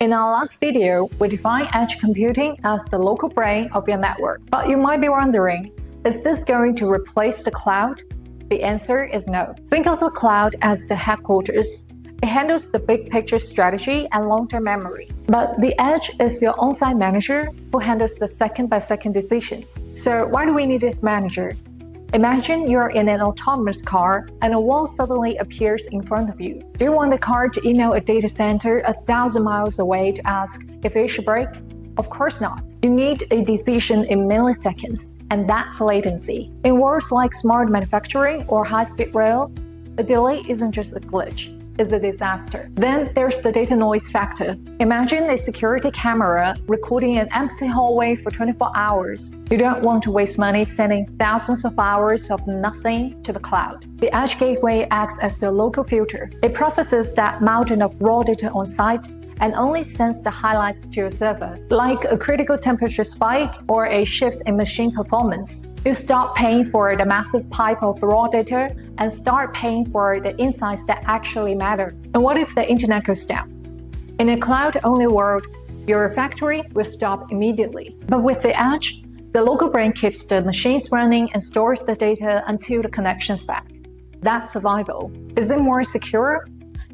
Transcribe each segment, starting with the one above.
In our last video, we defined edge computing as the local brain of your network. But you might be wondering, is this going to replace the cloud? The answer is no. Think of the cloud as the headquarters. It handles the big picture strategy and long-term memory. But the edge is your on-site manager who handles the second-by-second decisions. So why do we need this manager? Imagine you're in an autonomous car and a wall suddenly appears in front of you. Do you want the car to email a data center 1,000 miles away to ask if it should brake? Of course not. You need a decision in milliseconds, and that's latency. In worlds like smart manufacturing or high-speed rail, a delay isn't just a glitch. Is a disaster. Then there's the data noise factor. Imagine a security camera recording an empty hallway for 24 hours. You don't want to waste money sending thousands of hours of nothing to the cloud. The edge gateway acts as your local filter. It processes that mountain of raw data on site and only sends the highlights to your server, like a critical temperature spike or a shift in machine performance. You stop paying for the massive pipe of raw data and start paying for the insights that actually matter. And what if the internet goes down? In a cloud-only world, your factory will stop immediately. But with the edge, the local brain keeps the machines running and stores the data until the connection's back. That's survival. Is it more secure?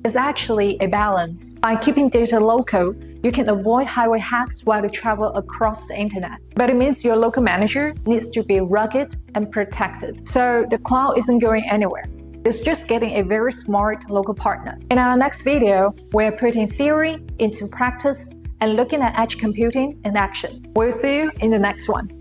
It's actually a balance. By keeping data local, you can avoid highway hacks while you travel across the internet. But it means your local manager needs to be rugged and protected. So the cloud isn't going anywhere. It's just getting a very smart local partner. In our next video, we're putting theory into practice and looking at edge computing in action. We'll see you in the next one.